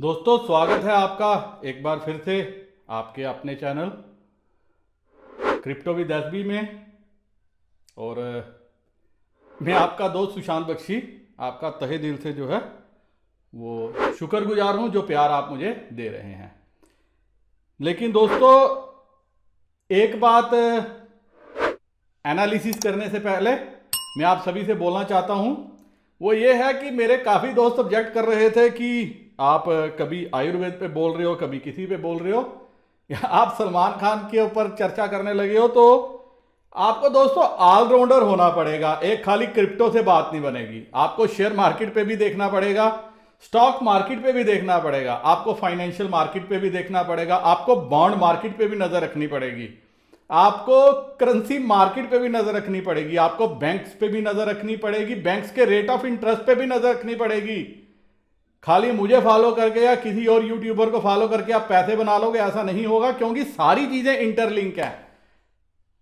दोस्तों स्वागत है आपका एक बार फिर से आपके अपने चैनल क्रिप्टो विद एसबी में। और मैं आपका दोस्त सुशांत बख्शी आपका तहे दिल से जो है वो शुक्रगुजार हूं जो प्यार आप मुझे दे रहे हैं। लेकिन दोस्तों एक बात एनालिसिस करने से पहले मैं आप सभी से बोलना चाहता हूं, वो ये है कि मेरे काफ़ी दोस्त ऑब्जेक्ट कर रहे थे कि आप कभी आयुर्वेद पे बोल रहे हो, कभी किसी पे बोल रहे हो, या आप सलमान खान के ऊपर चर्चा करने लगे हो। तो आपको दोस्तों ऑलराउंडर होना पड़ेगा, एक खाली क्रिप्टो से बात नहीं बनेगी। आपको शेयर मार्केट पे भी देखना पड़ेगा, स्टॉक मार्केट पे भी देखना पड़ेगा, आपको फाइनेंशियल मार्केट पे भी देखना पड़ेगा, आपको बॉन्ड मार्केट पे भी नजर रखनी पड़ेगी, आपको करेंसी मार्केट पे भी नजर रखनी पड़ेगी, आपको बैंक्स पे भी नजर रखनी पड़ेगी, बैंक्स के रेट ऑफ इंटरेस्ट पे भी नजर रखनी पड़ेगी। खाली मुझे फॉलो करके या किसी और यूट्यूबर को फॉलो करके आप पैसे बना लोगे, ऐसा नहीं होगा, क्योंकि सारी चीजें इंटरलिंक हैं।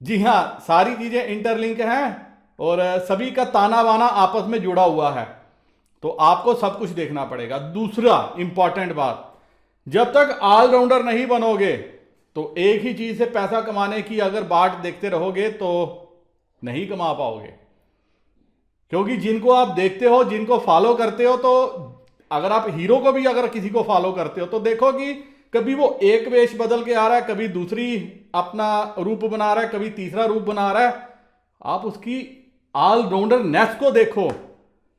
जी हां, सारी चीजें इंटरलिंक हैं और सभी का ताना बाना आपस में जुड़ा हुआ है। तो आपको सब कुछ देखना पड़ेगा। दूसरा इंपॉर्टेंट बात, जब तक ऑलराउंडर नहीं बनोगे तो एक ही चीज से पैसा कमाने की अगर बाट देखते रहोगे तो नहीं कमा पाओगे। क्योंकि जिनको आप देखते हो, जिनको फॉलो करते हो, तो अगर आप हीरो को भी अगर किसी को फॉलो करते हो तो देखो कि कभी वो एक वेश बदल के आ रहा है, कभी दूसरी अपना रूप बना रहा है, कभी तीसरा रूप बना रहा है। आप उसकी ऑलराउंडर नेस को देखो।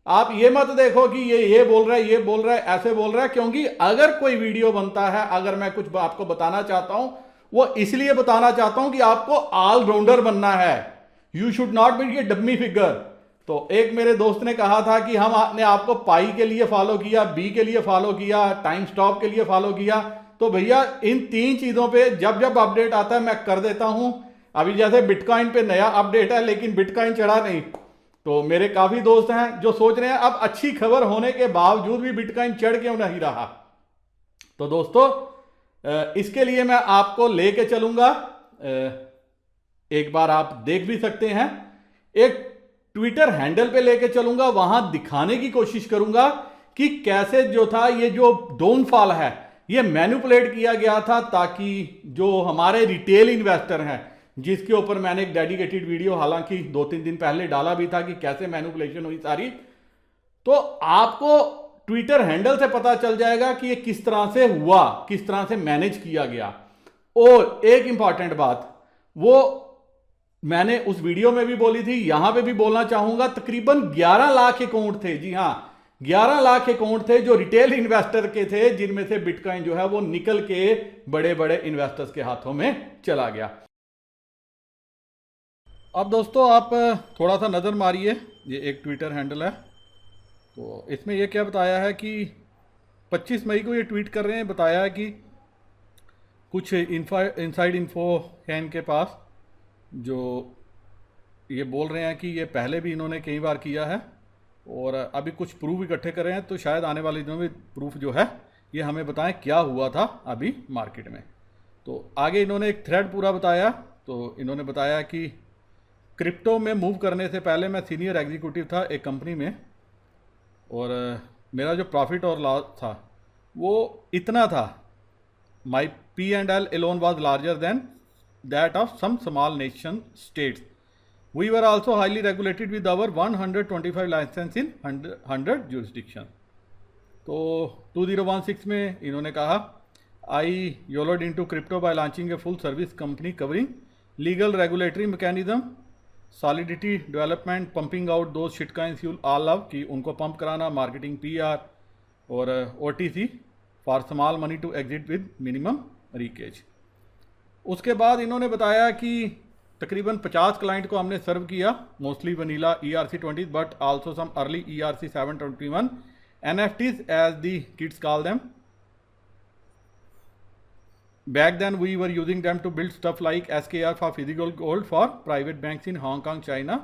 आप ये मत देखो कि ये बोल रहा है, ये बोल रहा है, ऐसे बोल रहा है। क्योंकि अगर कोई वीडियो बनता है, अगर मैं कुछ आपको बताना चाहता हूं, वो इसलिए बताना चाहता हूं कि आपको ऑलराउंडर बनना है। You should not be A dummy figure. तो एक मेरे दोस्त ने कहा था कि हमने आपको पाई के लिए फॉलो किया, बी के लिए फॉलो किया, टाइम स्टॉप के लिए फॉलो किया। तो भैया इन तीन चीजों पे जब जब अपडेट आता है मैं कर देता हूं। अभी जैसे बिटकॉइन पे नया अपडेट है लेकिन बिटकॉइन चढ़ा नहीं, तो मेरे काफी दोस्त हैं जो सोच रहे हैं अब अच्छी खबर होने के बावजूद भी बिटकॉइन चढ़ क्यों नहीं रहा। तो दोस्तों इसके लिए मैं आपको लेके चलूंगा। एक बार आप देख भी सकते हैं, एक ट्विटर हैंडल पे लेके चलूंगा, वहां दिखाने की कोशिश करूंगा कि कैसे जो था ये जो डाउनफॉल है ये मैनिपुलेट किया गया था, ताकि जो हमारे रिटेल इन्वेस्टर हैं, जिसके ऊपर मैंने एक डेडिकेटेड वीडियो हालांकि 2-3 दिन पहले डाला भी था कि कैसे मैनिपुलेशन हुई सारी, तो आपको ट्विटर हैंडल से पता चल जाएगा कि ये किस तरह से हुआ, किस तरह से मैनेज किया गया। और एक इंपॉर्टेंट बात वो मैंने उस वीडियो में भी बोली थी, यहां पे भी बोलना चाहूंगा, तकरीबन 11 लाख अकाउंट थे। जी हां, 11 लाख अकाउंट थे जो रिटेल इन्वेस्टर के थे, जिनमें से बिटकॉइन जो है वो निकल के बड़े बड़े इन्वेस्टर्स के हाथों में चला गया। अब दोस्तों आप थोड़ा सा नज़र मारिए, ये एक ट्विटर हैंडल है, तो इसमें ये क्या बताया है कि 25 मई को ये ट्वीट कर रहे हैं, बताया है कि कुछ इनसाइड इन्फो है इनके पास, जो ये बोल रहे हैं कि ये पहले भी इन्होंने कई बार किया है और अभी कुछ प्रूफ इकट्ठे कर रहे हैं। तो शायद आने वाले दिनों में प्रूफ जो है ये हमें बताएं क्या हुआ था अभी मार्केट में। तो आगे इन्होंने एक थ्रेड पूरा बताया। तो इन्होंने बताया कि क्रिप्टो में मूव करने से पहले मैं सीनियर एग्जीक्यूटिव था एक कंपनी में, और मेरा जो प्रॉफिट और लॉस था वो इतना था, माई P&L alone was larger than that of some small nation states. We were also highly regulated with our 125 license in 100 jurisdictions. तो 2016 में इन्होंने कहा, I YOLO'd into crypto by launching a full service company covering legal regulatory mechanism, solidity development, pumping out those shitcoins you all love, कि उनको pump कराना, marketing, PR और OTC for small money to exit with minimum leakage. उसके बाद इन्होंने बताया कि तकरीबन 50 क्लाइंट को हमने सर्व किया, mostly vanilla ERC-20 but also some early ERC-721 NFTs as the kids call them. Back then we were using them to build stuff like SKR for physical gold for private banks in Hong Kong, China,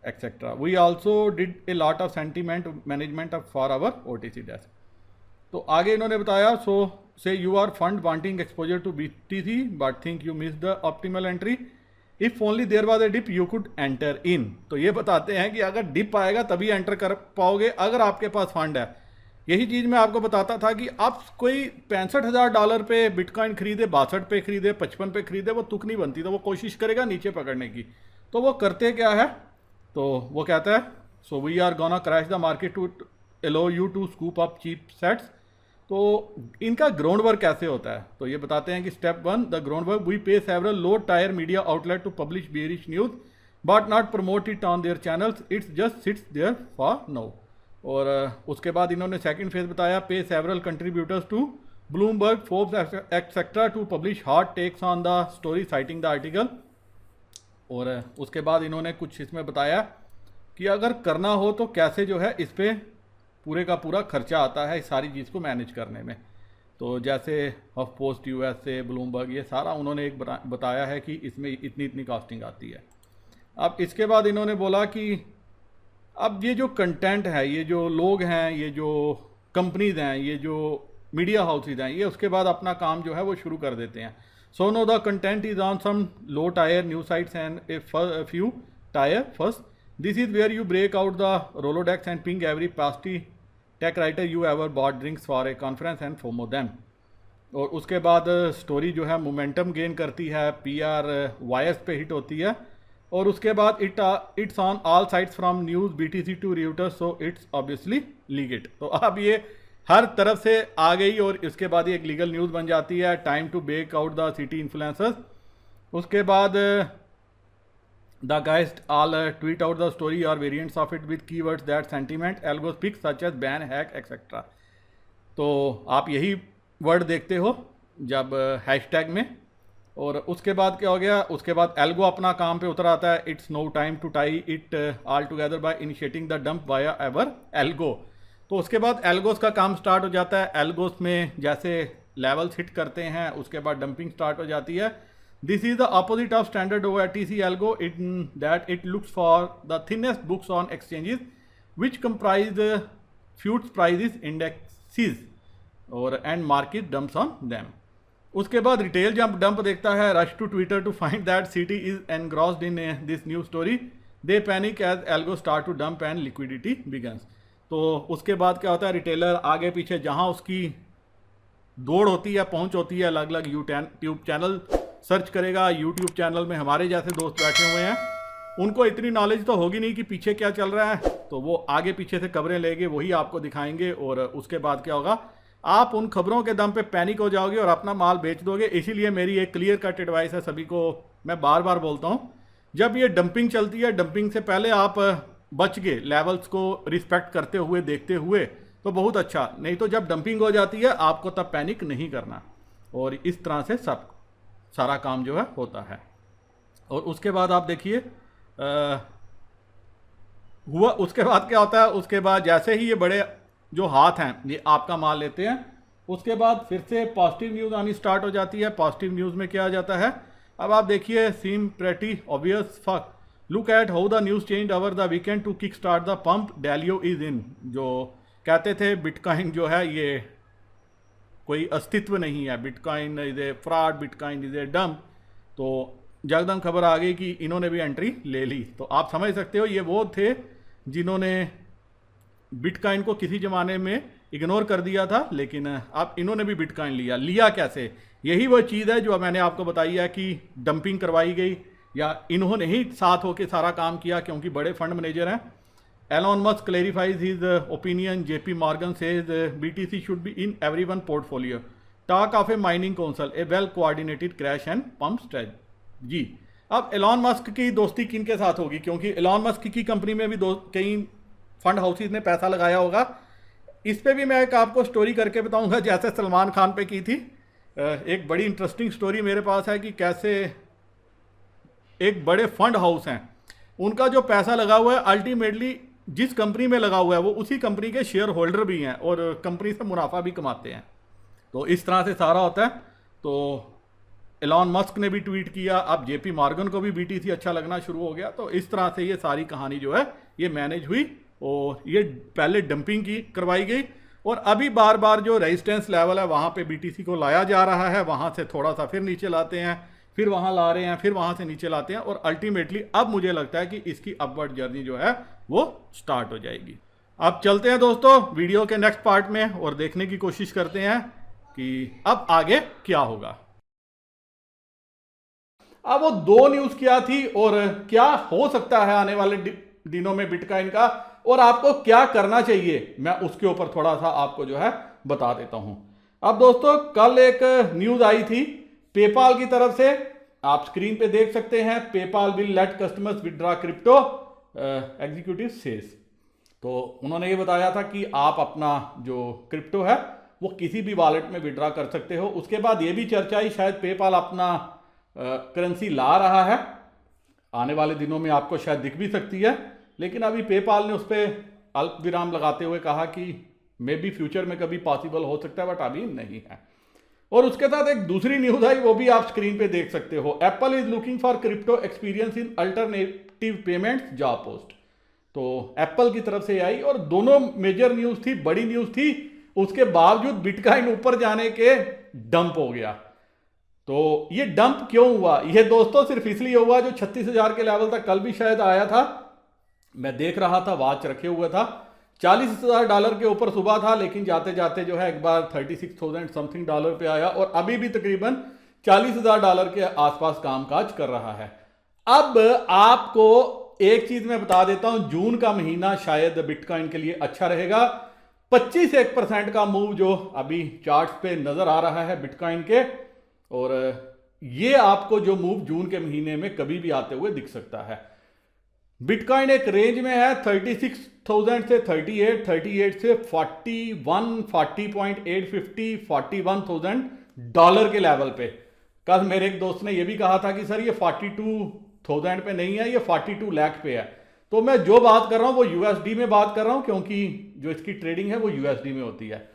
etc. We also did a lot of sentiment management for our OTC desk. तो आगे इन्होंने बताया, so say you are fund wanting exposure to BTC but think you miss the optimal entry, if only there was a dip you could enter in. तो ये बताते हैं कि अगर डिप आएगा तभी एंटर कर पाओगे अगर आपके पास फंड है। यही चीज़ मैं आपको बताता था कि आप कोई $65,000 पे बिटकॉइन खरीदे, 62 पे खरीदे, 55 पे खरीदे, वो तुक नहीं बनती, तो वो कोशिश करेगा नीचे पकड़ने की। तो वो करते क्या है, तो वो कहता है so we are gonna crash the market to allow you to scoop up cheap sets. तो इनका ग्राउंड वर्क कैसे होता है, तो ये बताते हैं कि step 1, the groundwork, we pay several low tier media outlet to publish bearish news but not promote it on their channels, it's just sits there for now. और उसके बाद इन्होंने सेकंड फेज बताया, pay several contributors to Bloomberg, Forbes etcetera to publish hot takes on the story citing the article. और उसके बाद इन्होंने कुछ इसमें बताया कि अगर करना हो तो कैसे जो है इस पर पूरे का पूरा खर्चा आता है इस सारी चीज़ को मैनेज करने में। तो जैसे हफ पोस्ट USA, ब्लूमबर्ग, ये सारा उन्होंने एक बताया है कि इसमें इतनी इतनी कॉस्टिंग आती है। अब इसके बाद इन्होंने बोला कि अब ये जो कंटेंट है, ये जो लोग हैं, ये जो कंपनीज हैं, ये जो मीडिया हाउसेज हैं, ये उसके बाद अपना काम जो है वो शुरू कर देते हैं। So no the content is on some low tier news sites and a few tier first, this is where you break out the Rolodex and ping every pasty tech writer you ever bought drinks for a conference and FOMO them. और उसके बाद story जो है momentum gain करती है, PR wires पे hit होती है, और उसके बाद it's on all sites from news BTC to Reuters, so it's obviously leaked. तो अब ये हर तरफ से आ गई और इसके बाद ये एक लीगल न्यूज़ बन जाती है। Time to bake out the CT influencers. उसके बाद the guys all tweet out the story और variants of it with keywords that sentiment algos picks such as ban, hack etcetera. तो आप यही वर्ड देखते हो जब हैशटैग में। और उसके बाद क्या हो गया, उसके बाद एल्गो अपना काम पे उतर आता है, it's no time to tie it all together by initiating the dump via ever algo. तो उसके बाद एल्गोस का काम स्टार्ट हो जाता है। एल्गोस में जैसे लेवल्स हिट करते हैं उसके बाद डंपिंग स्टार्ट हो जाती है। This is the opposite of standard OITC algo in that it looks for the thinnest books on exchanges which comprise futs prices indexes और and market dumps on them. उसके बाद रिटेल जब dump देखता है, rush to Twitter to find that CT is engrossed in this new story, they panic as algo start to dump and liquidity begins. तो उसके बाद क्या होता है, रिटेलर आगे पीछे जहां उसकी दौड़ होती है, पहुंच होती है, अलग अलग यूट्यूब चैनल सर्च करेगा। यूट्यूब चैनल में हमारे जैसे दोस्त बैठे हुए हैं, उनको इतनी नॉलेज तो होगी नहीं कि पीछे क्या चल रहा है, तो वो आगे पीछे से खबरें लेंगे, वही आपको दिखाएंगे। और उसके बाद क्या होगा, आप उन खबरों के दम पे पैनिक हो जाओगे और अपना माल बेच दोगे। इसीलिए मेरी एक क्लियर कट एडवाइस है सभी को, मैं बार बार बोलता हूँ, जब ये डंपिंग चलती है, डंपिंग से पहले आप बच गए, लेवल्स को रिस्पेक्ट करते हुए, देखते हुए, तो बहुत अच्छा। नहीं तो जब डंपिंग हो जाती है आपको तब पैनिक नहीं करना। और इस तरह से सब सारा काम जो है होता है। और उसके बाद आप देखिए हुआ, उसके बाद क्या होता है, उसके बाद जैसे ही ये बड़े जो हाथ हैं ये आपका माल लेते हैं, उसके बाद फिर से पॉजिटिव न्यूज़ आनी स्टार्ट हो जाती है। पॉजिटिव न्यूज़ में क्या आ जाता है, अब आप देखिए, seem pretty obvious fuck, look at how the news change over the weekend to kick start the pump, Dalio is in. जो कहते थे बिटकॉइन जो है ये कोई अस्तित्व नहीं है, bitcoin is a fraud, bitcoin is a dump, तो जगदम खबर आ गई कि इन्होंने भी एंट्री ले ली। तो आप समझ सकते हो ये वो थे जिन्होंने बिटकॉइन को किसी ज़माने में इग्नोर कर दिया था, लेकिन अब इन्होंने भी बिटकॉइन लिया कैसे, यही वो चीज़ है जो मैंने आपको बताई है कि डंपिंग करवाई गई या इन्होंने ही साथ होकर सारा काम किया, क्योंकि बड़े फंड मैनेजर हैं। Elon Musk clarifies his opinion, JP Morgan says BTC should be in everyone portfolio, talk of a mining council, a well coordinated crash and pump strategy. जी, अब एलोन मस्क की दोस्ती किन के साथ होगी, क्योंकि एलोन मस्क की कंपनी में भी कई फंड हाउसेज ने पैसा लगाया होगा। इस पे भी मैं एक आपको स्टोरी करके बताऊंगा, जैसे सलमान खान पे की थी। एक बड़ी इंटरेस्टिंग स्टोरी मेरे पास है कि कैसे एक बड़े फंड हाउस हैं, उनका जो पैसा लगा हुआ है अल्टीमेटली जिस कंपनी में लगा हुआ है वो उसी कंपनी के शेयर होल्डर भी हैं और कंपनी से मुनाफा भी कमाते हैं। तो इस तरह से सारा होता है। तो एलोन मस्क ने भी ट्वीट किया, अब JP मॉर्गन को भी BTC अच्छा लगना शुरू हो गया। तो इस तरह से ये सारी कहानी जो है ये मैनेज हुई और ये पहले डंपिंग की करवाई गई और अभी बार बार जो रेजिस्टेंस लेवल है वहाँ पे BTC को लाया जा रहा है, वहाँ से थोड़ा सा फिर नीचे लाते हैं, फिर वहाँ ला रहे हैं, फिर वहाँ से नीचे लाते हैं और अल्टीमेटली अब मुझे लगता है कि इसकी अपवर्ड जर्नी जो है वो स्टार्ट हो जाएगी। अब चलते हैं दोस्तों वीडियो के नेक्स्ट पार्ट में और देखने की कोशिश करते हैं कि अब आगे क्या होगा। अब वो दो न्यूज क्या थी और क्या हो सकता है आने वाले दिनों में बिटकॉइन का, और आपको क्या करना चाहिए, मैं उसके ऊपर थोड़ा सा आपको जो है बता देता हूं। अब दोस्तों कल एक न्यूज आई थी पेपाल की तरफ से, आप स्क्रीन पे देख सकते हैं, PayPal will let customers withdraw crypto executive says. तो उन्होंने ये बताया था कि आप अपना जो क्रिप्टो है वो किसी भी वॉलेट में विड्रॉ कर सकते हो। उसके बाद ये भी चर्चा आई शायद पेपाल अपना करेंसी ला रहा है, आने वाले दिनों में आपको शायद दिख भी सकती है, लेकिन अभी पेपाल ने उस पर अल्प विराम लगाते हुए कहा कि मे बी फ्यूचर में कभी पॉसिबल हो सकता है बट अभी नहीं है। और उसके साथ एक दूसरी न्यूज आई, वो भी आप स्क्रीन पे देख सकते हो, Apple is looking for crypto experience in alternative payments job post. तो एप्पल की तरफ से आई और दोनों मेजर न्यूज थी, बड़ी न्यूज थी, उसके बावजूद बिटकॉइन ऊपर जाने के डंप हो गया। तो ये डंप क्यों हुआ, ये दोस्तों सिर्फ इसलिए हुआ जो 36,000 के लेवल तक कल भी शायद आया था, मैं देख रहा था, वॉच रखे हुआ था, $40,000 के ऊपर सुबह था, लेकिन जाते जाते जो है एक बार 36,000 समथिंग डॉलर पे आया और अभी भी तकरीबन $40,000 के आसपास कामकाज कर रहा है। अब आपको एक चीज मैं बता देता हूं, जून का महीना शायद बिटकॉइन के लिए अच्छा रहेगा। 25% का मूव जो अभी चार्ट्स पे नजर आ रहा है बिटकॉइन के, और ये आपको जो मूव जून के महीने में कभी भी आते हुए दिख सकता है। बिटकॉइन एक रेंज में है 36,000 से 38, 38 से 41, 40.850, $41,000 के लेवल पे। कल मेरे एक दोस्त ने यह भी कहा था कि सर ये 42,000 पे नहीं है, ये 42 लाख पे है। तो मैं जो बात कर रहा हूं वो यूएसडी में बात कर रहा हूं, क्योंकि जो इसकी ट्रेडिंग है वो यूएसडी में होती है।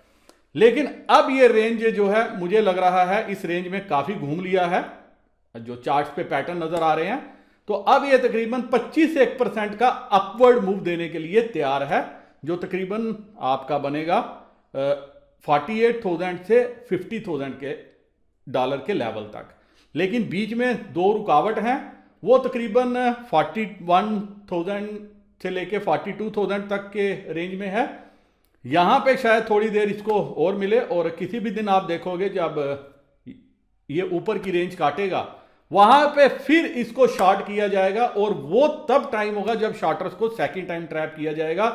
लेकिन अब ये रेंज जो है मुझे लग रहा है इस रेंज में काफी घूम लिया है, जो चार्ट्स पे पैटर्न नजर आ रहे हैं। तो अब ये तकरीबन 25% का अपवर्ड मूव देने के लिए तैयार है, जो तकरीबन आपका बनेगा 48,000 से 50,000 के डॉलर के लेवल तक। लेकिन बीच में दो रुकावट हैं, वो तकरीबन 41,000 से लेके 42,000 तक के रेंज में है। यहां पे शायद थोड़ी देर इसको और मिले, और किसी भी दिन आप देखोगे जब ये ऊपर की रेंज काटेगा वहां पे फिर इसको शॉर्ट किया जाएगा, और वो तब टाइम होगा जब शॉर्टर्स को सेकंड टाइम ट्रैप किया जाएगा।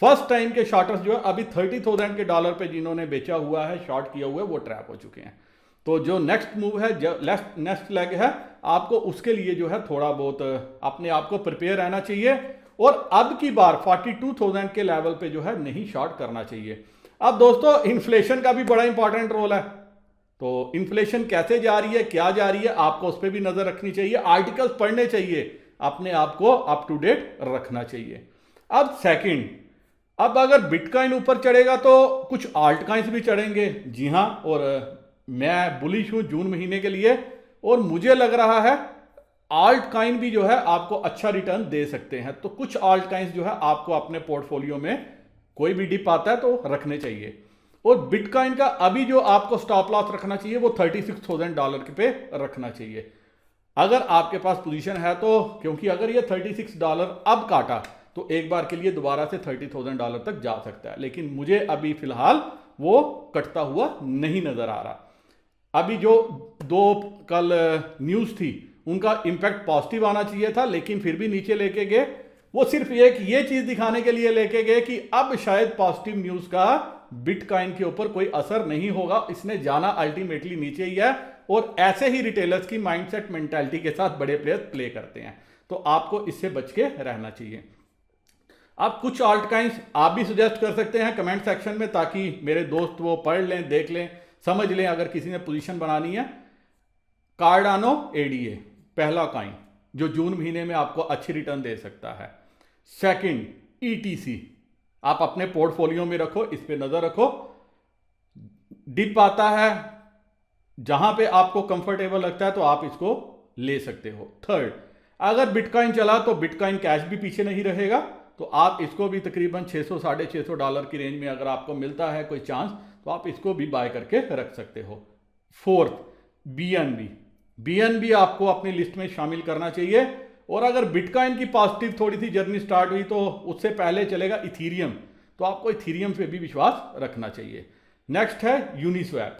फर्स्ट टाइम के शॉर्टर्स जो है अभी 30,000 के डॉलर पे जिन्होंने बेचा हुआ है, शॉर्ट किया हुआ है, वो ट्रैप हो चुके हैं। तो जो नेक्स्ट मूव है, जो नेक्स्ट लेग है, आपको उसके लिए जो है थोड़ा बहुत अपने आप को प्रिपेयर रहना चाहिए, और अब की बार 42,000 के लेवल पे जो है नहीं शॉर्ट करना चाहिए। अब दोस्तों इन्फ्लेशन का भी बड़ा इंपॉर्टेंट रोल है, तो इन्फ्लेशन कैसे जा रही है, क्या जा रही है, आपको उस पर भी नजर रखनी चाहिए, आर्टिकल्स पढ़ने चाहिए, अपने आप को अप टू डेट रखना चाहिए। अब सेकंड, अब अगर बिटकॉइन ऊपर चढ़ेगा तो कुछ आल्ट कॉइन्स भी चढ़ेंगे। जी हां, और मैं बुलिश हूं जून महीने के लिए, और मुझे लग रहा है आल्ट कॉइन भी जो है आपको अच्छा रिटर्न दे सकते हैं। तो कुछ आल्ट कॉइन्स जो है आपको अपने पोर्टफोलियो में कोई भी डिप आता है तो रखने चाहिए। और बिटकॉइन का अभी जो आपको स्टॉप लॉस रखना चाहिए वो $36,000 पे रखना चाहिए, अगर आपके पास पोजीशन है तो, क्योंकि अगर ये $36 अब काटा तो एक बार के लिए दोबारा से $30,000 तक जा सकता है, लेकिन मुझे अभी फिलहाल वो कटता हुआ नहीं नजर आ रहा। अभी जो दो कल न्यूज थी उनका इंपैक्ट पॉजिटिव आना चाहिए था, लेकिन फिर भी नीचे लेके गए। वो सिर्फ एक ये चीज दिखाने के लिए लेके गए कि अब शायद पॉजिटिव न्यूज का बिटकॉइन के ऊपर कोई असर नहीं होगा, इसने जाना अल्टीमेटली नीचे ही है। और ऐसे ही रिटेलर्स की माइंडसेट मेंटालिटी के साथ बड़े प्लेयर प्ले करते हैं, तो आपको इससे बच के रहना चाहिए। आप कुछ आल्ट कॉइन्स आप भी सजेस्ट कर सकते हैं कमेंट सेक्शन में, ताकि मेरे दोस्त वो पढ़ लें, देख लें, समझ लें अगर किसी ने पोजीशन बनानी है। कार्डानो एडीए पहला कॉइन जो जून महीने में आपको अच्छी रिटर्न दे सकता है। सेकंड ईटीसी आप अपने पोर्टफोलियो में रखो, इस पे नजर रखो, डिप आता है जहां पे आपको कंफर्टेबल लगता है तो आप इसको ले सकते हो। थर्ड, अगर बिटकॉइन चला तो बिटकॉइन कैश भी पीछे नहीं रहेगा, तो आप इसको भी तकरीबन $600-650 की रेंज में अगर आपको मिलता है कोई चांस तो आप इसको भी बाय करके रख सकते हो। फोर्थ, बीएनबी आपको अपनी लिस्ट में शामिल करना चाहिए। और अगर बिटकॉइन की पॉजिटिव थोड़ी सी जर्नी स्टार्ट हुई तो उससे पहले चलेगा इथीरियम। तो आपको इथीरियम पे भी विश्वास रखना चाहिए। नेक्स्ट है यूनिस्वैप।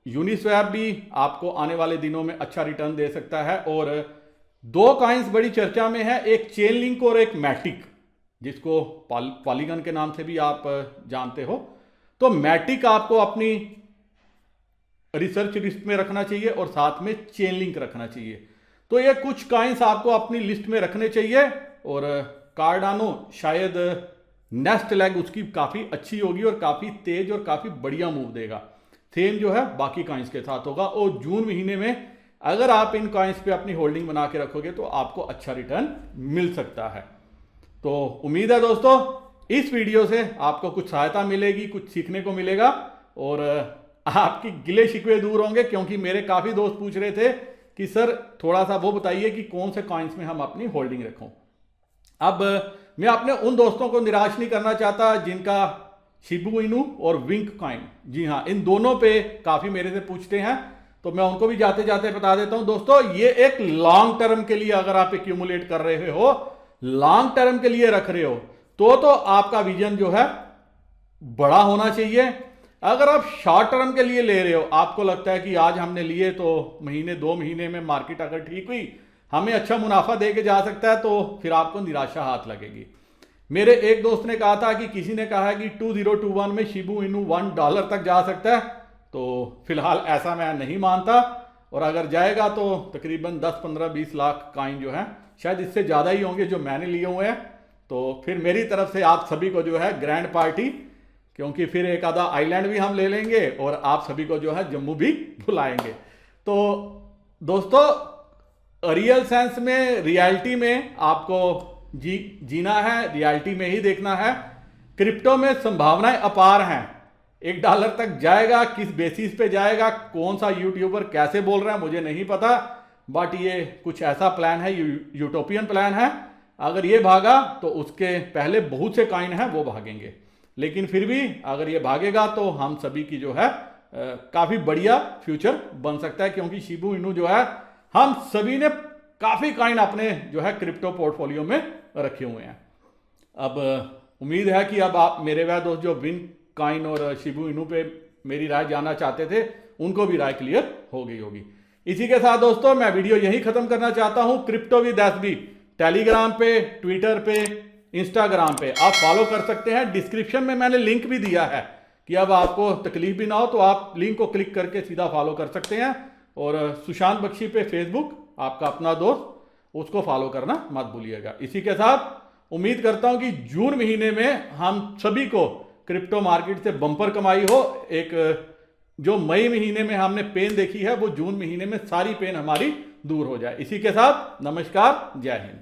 यूनिस्वैप भी आपको आने वाले दिनों में अच्छा रिटर्न दे सकता है। और दो कॉइन्स बड़ी चर्चा में है, एक चेन लिंक और एक मैटिक, जिसको पॉलीगन के नाम से भी आप जानते हो। तो मैटिक आपको अपनी रिसर्च लिस्ट में रखना चाहिए और साथ में चेन लिंक रखना चाहिए। तो ये कुछ कॉइन्स आपको अपनी लिस्ट में रखने चाहिए। और कार्डानो शायद नेक्स्ट लेग उसकी काफ़ी अच्छी होगी और काफ़ी तेज और काफ़ी बढ़िया मूव देगा। सेम जो है बाकी कॉइन्स के साथ होगा। और जून महीने में अगर आप इन कॉइन्स पे अपनी होल्डिंग बना के रखोगे तो आपको अच्छा रिटर्न मिल सकता है। तो उम्मीद है दोस्तों इस वीडियो से आपको कुछ सहायता मिलेगी, कुछ सीखने को मिलेगा और आपकी गिले शिकवे दूर होंगे। क्योंकि मेरे काफ़ी दोस्त पूछ रहे थे कि सर थोड़ा सा वो बताइए कि कौन से कॉइन्स में हम अपनी होल्डिंग रखों। अब मैं अपने उन दोस्तों को निराश नहीं करना चाहता जिनका शिबू इनू और विंक कॉइन, जी हाँ, इन दोनों पे काफ़ी मेरे से पूछते हैं। तो मैं उनको भी जाते जाते बता देता हूं दोस्तों, ये एक लॉन्ग टर्म के लिए अगर आप एक्यूमुलेट कर रहे हो, लॉन्ग टर्म के लिए रख रहे हो, तो आपका विजन जो है बड़ा होना चाहिए। अगर आप शॉर्ट टर्म के लिए ले रहे हो, आपको लगता है कि आज हमने लिए तो महीने 2 महीने में मार्केट अगर ठीक हुई हमें अच्छा मुनाफा दे के जा सकता है, तो फिर आपको निराशा हाथ लगेगी। मेरे एक दोस्त ने कहा था कि किसी ने कहा है कि 2021 में शिबू इनू $1 तक जा सकता है। तो फिलहाल ऐसा मैं नहीं मानता, और अगर जाएगा तो तकरीबन 10, 15, 20 लाख कॉइन जो है, शायद इससे ज़्यादा ही होंगे जो मैंने लिए हुए हैं। तो फिर मेरी तरफ से आप सभी को जो है ग्रैंड पार्टी, क्योंकि फिर एक आधा आइलैंड भी हम ले लेंगे और आप सभी को जो है जम्मू भी बुलाएंगे। तो दोस्तों रियल सेंस में, रियलिटी में आपको जीना है, रियलिटी में ही देखना है। क्रिप्टो में संभावनाएं अपार हैं। $1 तक जाएगा, किस बेसिस पे जाएगा, कौन सा यूट्यूबर कैसे बोल रहा है मुझे नहीं पता, बट ये कुछ ऐसा प्लान है, यूटोपियन प्लान है। अगर ये भागा तो उसके पहले बहुत से कॉइन हैं वो भागेंगे, लेकिन फिर भी अगर ये भागेगा तो हम सभी की जो है काफ़ी बढ़िया फ्यूचर बन सकता है। क्योंकि शिबू इनू जो है हम सभी ने काफ़ी कॉइन अपने जो है क्रिप्टो पोर्टफोलियो में रखे हुए हैं। अब उम्मीद है कि अब आप मेरे वह दोस्त जो विन कॉइन और शिबू इनू पे मेरी राय जानना चाहते थे, उनको भी राय क्लियर हो गई होगी। इसी के साथ दोस्तों मैं वीडियो यही खत्म करना चाहता हूं। क्रिप्टो विद एसबी टेलीग्राम पे, ट्विटर पे, इंस्टाग्राम पे आप फॉलो कर सकते हैं। डिस्क्रिप्शन में मैंने लिंक भी दिया है कि अब आपको तकलीफ भी ना हो तो आप लिंक को क्लिक करके सीधा फॉलो कर सकते हैं। और सुशांत बख्शी पे फेसबुक आपका अपना दोस्त, उसको फॉलो करना मत भूलिएगा। इसी के साथ उम्मीद करता हूं कि जून महीने में हम सभी को क्रिप्टो मार्केट से बम्पर कमाई हो। एक जो मई महीने में हमने पेन देखी है वो जून महीने में सारी पेन हमारी दूर हो जाए। इसी के साथ नमस्कार, जय हिंद।